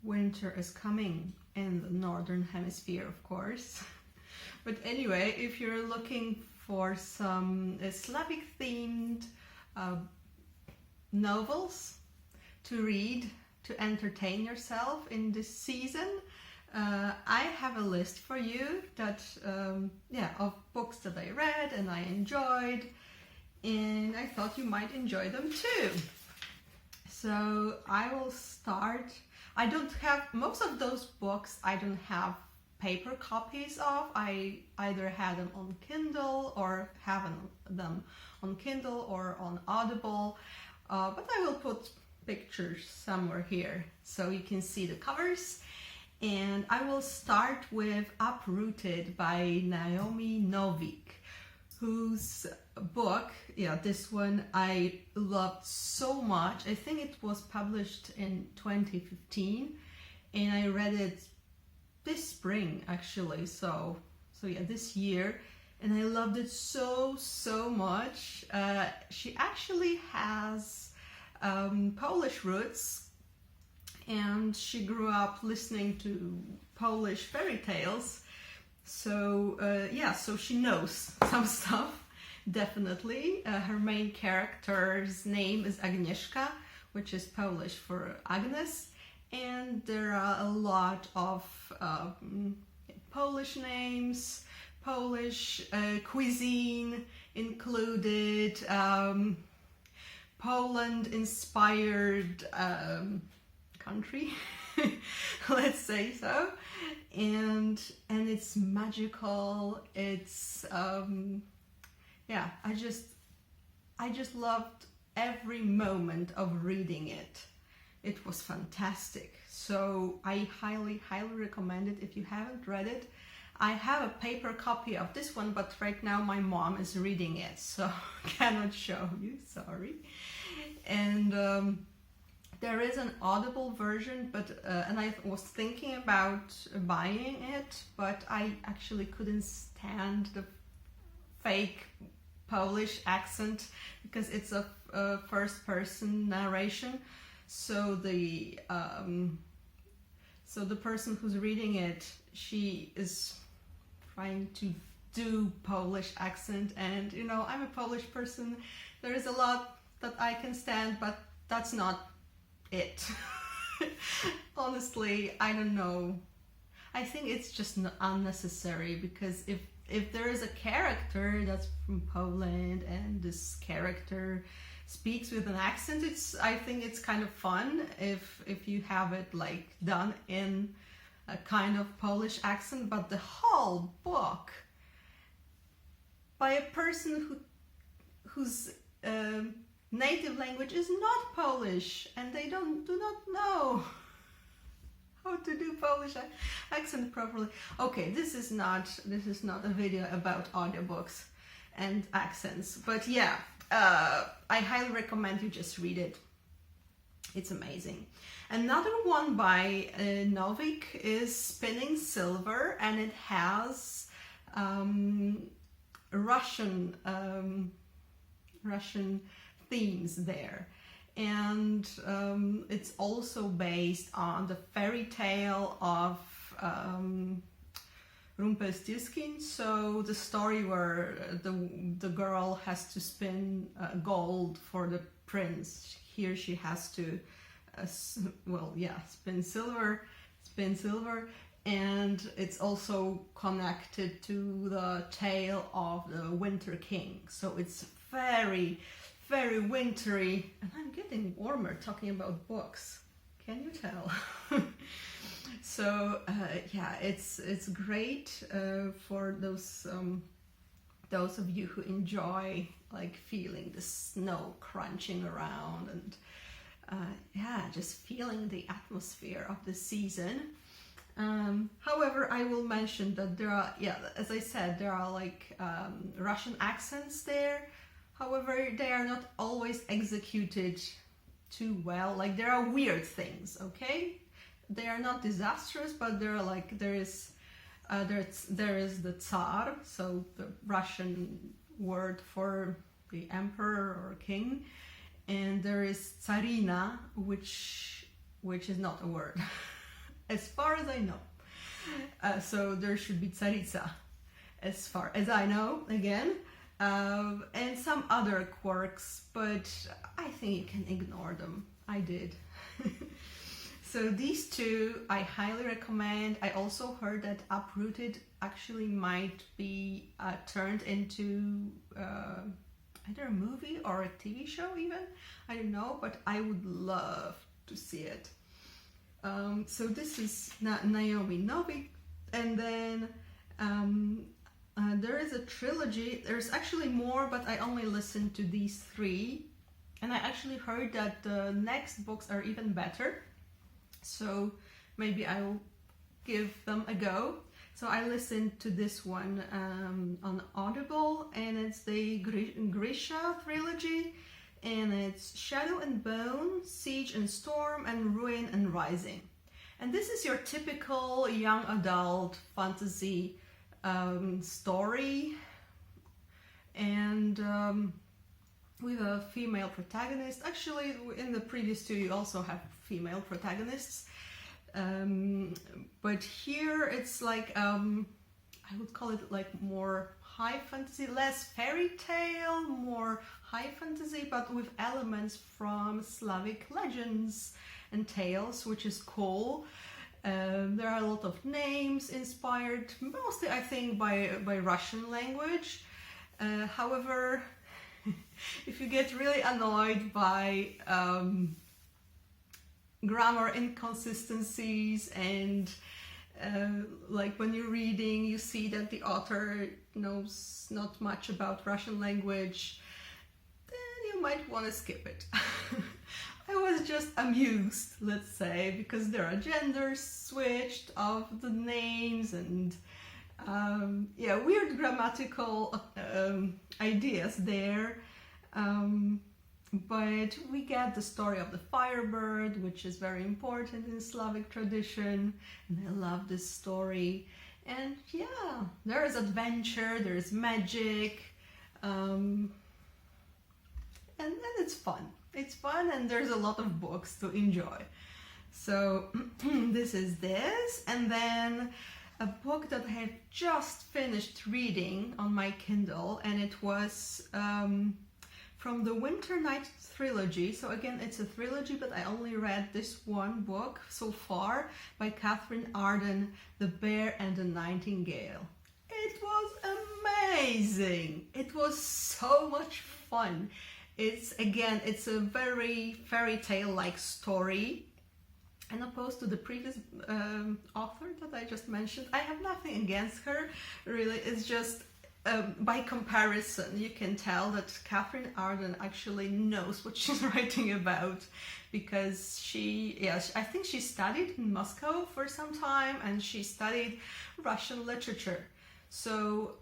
winter is coming in the northern hemisphere, of course. But anyway, if you're looking for some Slavic themed novels to read to entertain yourself in this season, I have a list for you that of books that I read and I enjoyed, and I thought you might enjoy them too. So I will start. I don't have most of those books. I don't have paper copies of. I either had them on Kindle or have them on Kindle or on Audible, but I will put pictures somewhere here so you can see the covers. And I will start with Uprooted by Naomi Novik, whose book, this one I loved so much. I think it was published in 2015 and I read it this spring actually, so this year, and I loved it so much. She actually has Polish roots, and she grew up listening to Polish fairy tales, so so she knows some stuff, definitely. Her main character's name is Agnieszka, which is Polish for Agnes, and there are a lot of Polish names, Polish cuisine included, Poland-inspired country, let's say so, and it's magical. It's I just loved every moment of reading it. It was fantastic. So I highly recommend it if you haven't read it. I have a paper copy of this one, but right now my mom is reading it, so cannot show you, sorry. And there is an Audible version, but and I was thinking about buying it, but I actually couldn't stand the fake Polish accent because it's a first-person narration. So the person who's reading it, she is trying to do Polish accent, and I'm a Polish person. There is a lot that I can stand, but that's not it. Honestly, I don't know. I think it's just unnecessary, because if there is a character that's from Poland and this character speaks with an accent, I think it's kind of fun if you have it like done in a kind of Polish accent, but the whole book by a person whose native language is not Polish, and they do not know how to do Polish accent properly. Okay, this is not a video about audiobooks and accents, but yeah, I highly recommend you just read it. It's amazing. Another one by Novik is Spinning Silver, and it has Russian themes there, and it's also based on the fairy tale of Rumpelstiltskin. So the story where the girl has to spin gold for the prince. Here she has to spin silver, and it's also connected to the tale of the Winter King. So it's very wintry, and I'm getting warmer talking about books. Can you tell? So it's great for those of you who enjoy like feeling the snow crunching around and just feeling the atmosphere of the season. However, I will mention that there are, as I said, there are like Russian accents there. However, they are not always executed too well. Like, there are weird things, okay? They are not disastrous, but there are like, there is the Tsar, so the Russian word for the emperor or king, and there is Tsarina, which is not a word. as far as I know. So there should be Tsarica, as far as I know, again. And some other quirks, but I think you can ignore them. I did. So these two I highly recommend. I also heard that Uprooted actually might be turned into either a movie or a TV show even. I don't know, but I would love to see it. So this is Naomi Novik, and then there is a trilogy. There's actually more, but I only listened to these three, and I actually heard that the next books are even better. So maybe I'll give them a go. So I listened to this one on Audible, and it's the Grisha trilogy, and it's Shadow and Bone, Siege and Storm, and Ruin and Rising. And this is your typical young adult fantasy story, and with a female protagonist. Actually, in the previous two you also have female protagonists, but here it's like I would call it like more high fantasy, less fairy tale, more high fantasy, but with elements from Slavic legends and tales, which is cool. There are a lot of names inspired, mostly I think by Russian language. However, if you get really annoyed by grammar inconsistencies and like when you're reading you see that the author knows not much about Russian language, then you might want to skip it. I was just amused, let's say, because there are genders switched of the names and yeah, weird grammatical ideas there. But we get the story of the Firebird, which is very important in Slavic tradition, and I love this story. And yeah, there is adventure, there is magic, and it's fun. It's fun, and there's a lot of books to enjoy. So this is this, and then a book that I have just finished reading on my Kindle, and it was from the Winter Night trilogy. So again, it's a trilogy, but I only read this one book so far by Catherine Arden, The Bear and the Nightingale. It was amazing. It was so much fun. It's a very fairy tale-like story. And opposed to the previous author that I just mentioned, I have nothing against her, really. It's just by comparison, you can tell that Catherine Arden actually knows what she's writing about, because I think she studied in Moscow for some time, and she studied Russian literature. So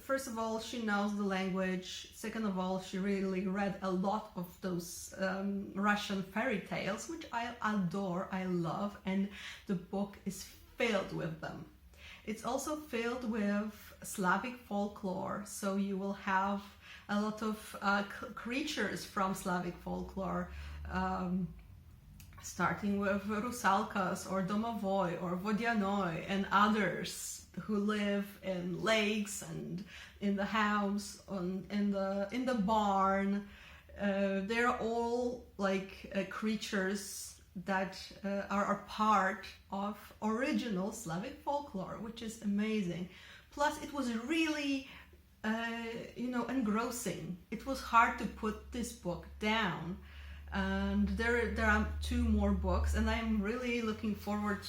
first of all, she knows the language. Second of all, she really read a lot of those Russian fairy tales, which I adore, I love, and the book is filled with them. It's also filled with Slavic folklore, so you will have a lot of creatures from Slavic folklore, starting with Rusalkas or Domovoi or Vodyanoi and others who live in lakes and in the house, in the barn. They're all like creatures that are part of original Slavic folklore, which is amazing. Plus, it was really, engrossing. It was hard to put this book down. And there are 2 more books, and I'm really looking forward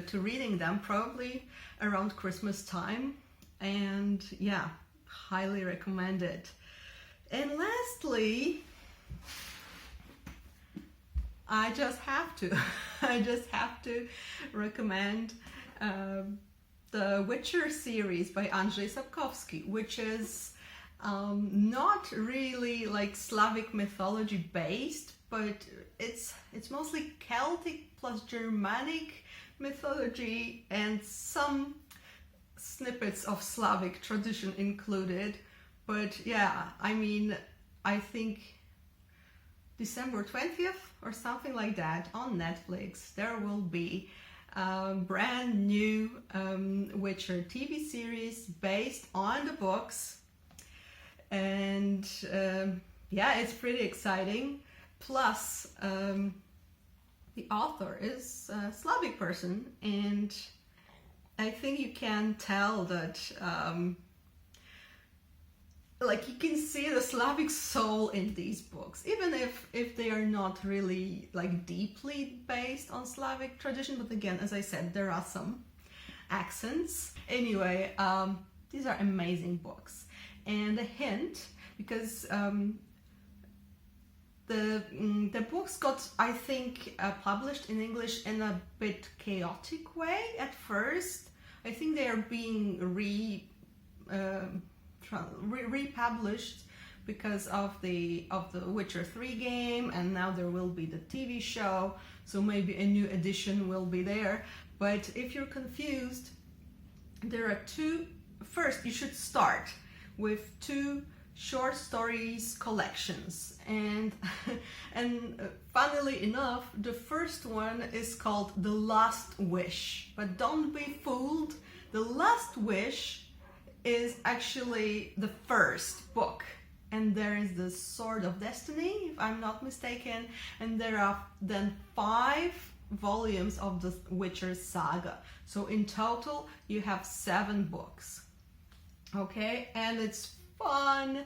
to reading them, probably around Christmas time. And yeah, highly recommend it. And lastly, I just have to recommend the Witcher series by Andrzej Sapkowski, which is not really like Slavic mythology based, but it's mostly Celtic plus Germanic mythology and some snippets of Slavic tradition included. But yeah, I mean, I think December 20th or something like that on Netflix, there will be brand new Witcher TV series based on the books. And yeah, it's pretty exciting. Plus, the author is a Slavic person, and I think you can tell that like you can see the Slavic soul in these books, even if they are not really like deeply based on Slavic tradition. But again, as I said, there are some accents. Anyway, these are amazing books. And a hint, because the books got, I think, published in English in a bit chaotic way at first. I think they are being republished because of the Witcher 3 game, and now there will be the TV show, so maybe a new edition will be there. But if you're confused, there are two. First, you should start with two short stories collections, and funnily enough, the first one is called The Last Wish. But don't be fooled, The Last Wish is actually the first book, and there is the Sword of Destiny, if I'm not mistaken, and there are then 5 volumes of the Witcher saga. So in total you have 7 books. Okay, and it's fun,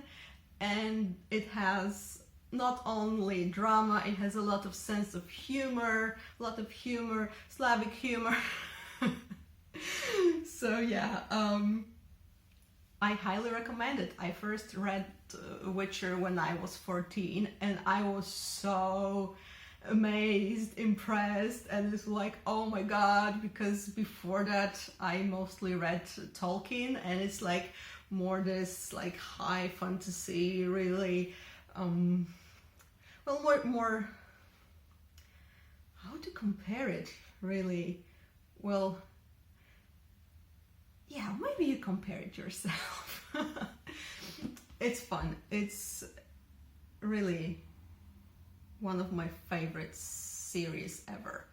and it has not only drama, it has a lot of sense of humor, Slavic humor. So yeah, I highly recommend it. I first read Witcher when I was 14, and I was so amazed, impressed, and it's like, oh my god, because before that I mostly read Tolkien, and it's like more this like high fantasy, really well, more how to compare it, really, well, yeah, maybe you compare it yourself. It's fun. It's really one of my favorite series ever.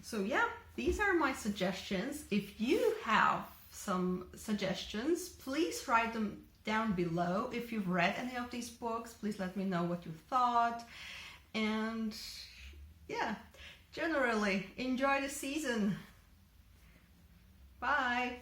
So yeah, these are my suggestions. If you have some suggestions, please write them down below. If you've read any of these books, please let me know what you thought. And yeah, generally enjoy the season. Bye.